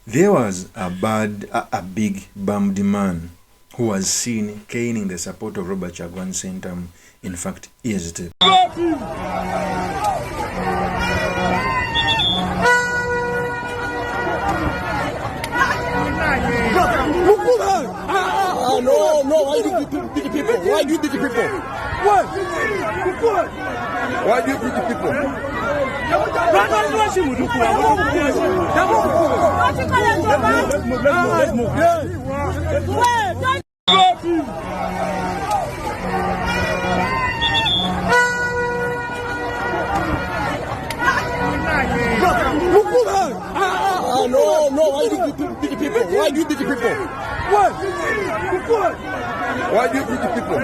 There was a big bummed man who was seen caning the support of Robert Chagwan Centum, in fact, yesterday. No, why do you beat the people? Why do you beat the people? What? Why do you beat the people? No, why do you beat the people? Why do you beat the people? What? Why do you beat the people?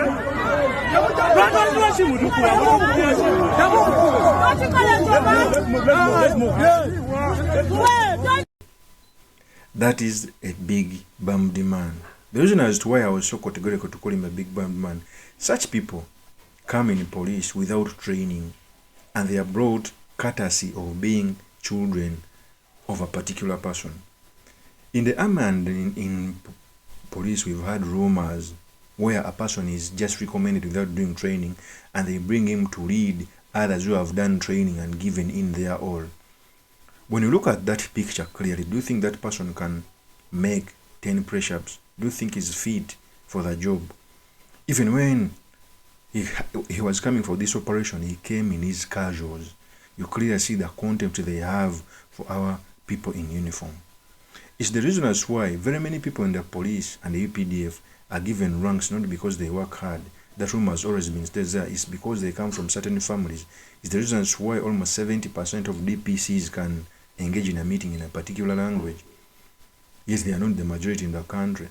That is a big bummed man. The reason as to why I was so categorical to call him a big bummed man, such people come in police without training, and they are brought courtesy of being children of a particular person. In the army and in police, we've had rumors where a person is just recommended without doing training, and they bring him to lead others who have done training and given in their all. When you look at that picture clearly, do you think that person can make 10 press-ups? Do you think he's fit for the job? Even when he was coming for this operation, he came in his casuals. You clearly see the contempt they have for our people in uniform. It's the reason as why very many people in the police and the UPDF are given ranks not because they work hard. That room has always been stated there. It's because they come from certain families. It's the reason as why almost 70% of DPCs can engage in a meeting in a particular language. Yes, they are not the majority in the country.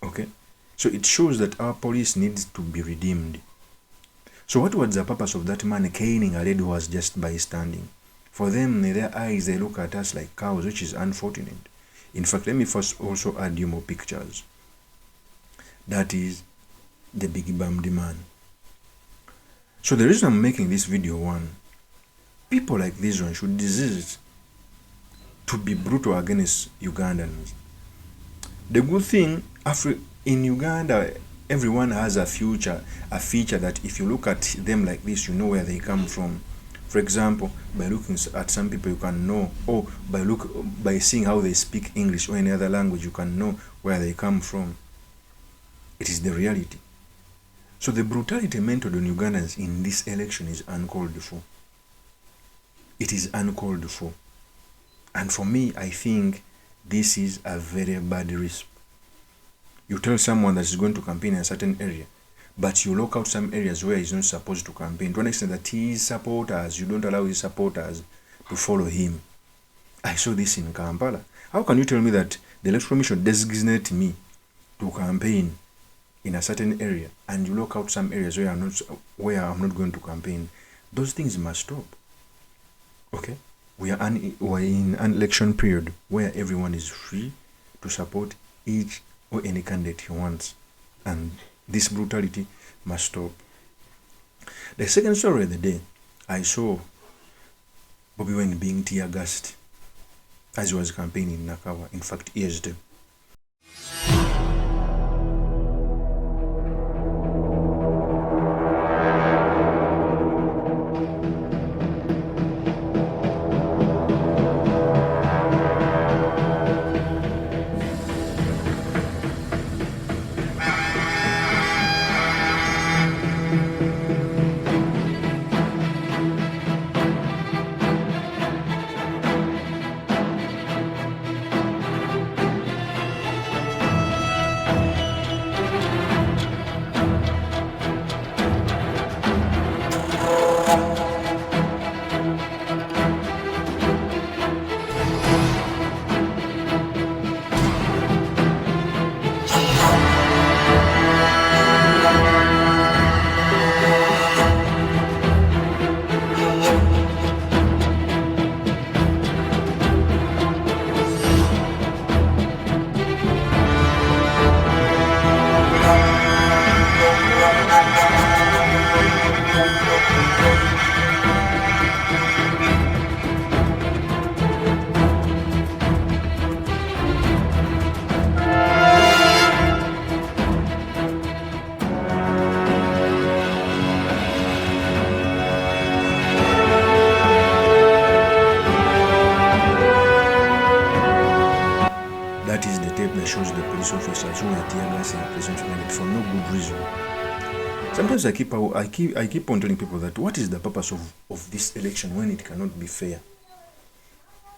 Okay? So it shows that our police needs to be redeemed. So what was the purpose of that man caning a lady who was just bystanding? For them, in their eyes, they look at us like cows, which is unfortunate. In fact, let me first also add you more pictures. That is the big bummed man. So the reason I'm making this video, one, people like this one should desist to be brutal against Ugandans. The good thing, in Uganda, everyone has a feature that if you look at them like this, you know where they come from. For example, by looking at some people, you can know, or by seeing how they speak English or any other language, you can know where they come from. It is the reality. So the brutality meted on Ugandans in this election is uncalled for. It is uncalled for. And for me, I think this is a very bad risk. You tell someone that is going to campaign in a certain area, but you lock out some areas where he's not supposed to campaign, to an extent that his supporters, you don't allow his supporters to follow him. I saw this in Kampala. How can you tell me that the Electoral Commission designates me to campaign in a certain area, and you lock out some areas where I'm not going to campaign? Those things must stop. Okay? We are in an election period where everyone is free to support each or any candidate he wants, and this brutality must stop. The second story of the day, I saw Bobi Wine being tear gassed as he was campaigning in Nakawa, in fact, yesterday. Sometimes I keep on telling people that what is the purpose of this election when it cannot be fair?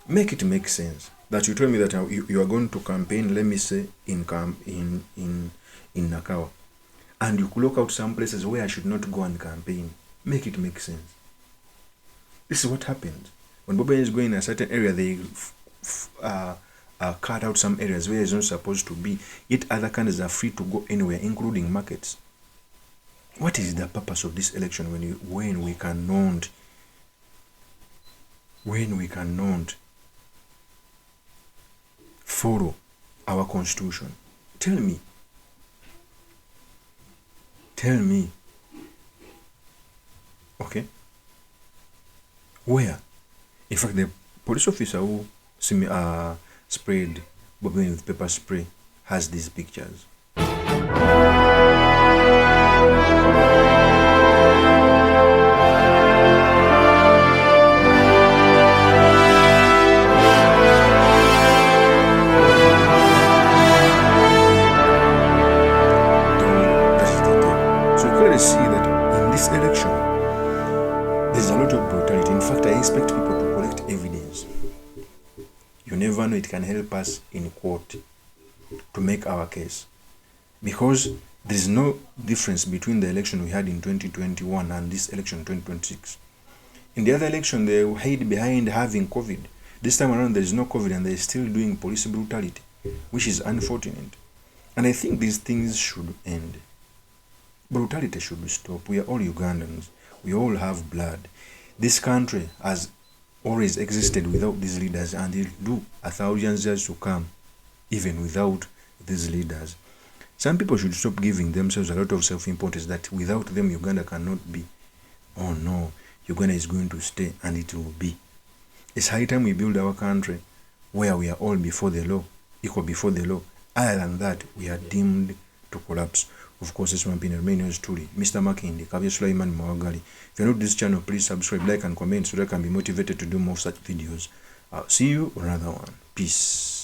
Make it make sense. That you tell me that you are going to campaign, let me say, in Nakawa, and you look out some places where I should not go and campaign. Make it make sense. This is what happens. When Bobi is going in a certain area, they cut out some areas where it's not supposed to be, yet other candidates are free to go anywhere, including markets. What is the purpose of this election when we cannot follow our constitution? Tell me. Okay? Where? In fact, the police officer who sprayed Bobi Wine with pepper spray has these pictures. See that in this election there's a lot of brutality. In fact, I expect people to collect evidence. You never know, it can help us in court to make our case, because there is no difference between the election we had in 2021 and this election in 2026. In the other election they hid behind having COVID. This time around there is no COVID and they're still doing police brutality, which is unfortunate. And I think these things should end. Brutality should stop. We are all Ugandans. We all have blood. This country has always existed without these leaders, and it will do 1,000 years to come, even without these leaders. Some people should stop giving themselves a lot of self-importance that without them Uganda cannot be. Oh no, Uganda is going to stay, and it will be. It's high time we build our country where we are all before the law, equal before the law. Other than that, we are doomed to collapse. Of course, this one being remain yours truly, Mr. Makindi, Kavya Sulaiman Mwagali. If you're new to this channel, please subscribe, like, and comment so that I can be motivated to do more such videos. I'll see you on another one. Peace.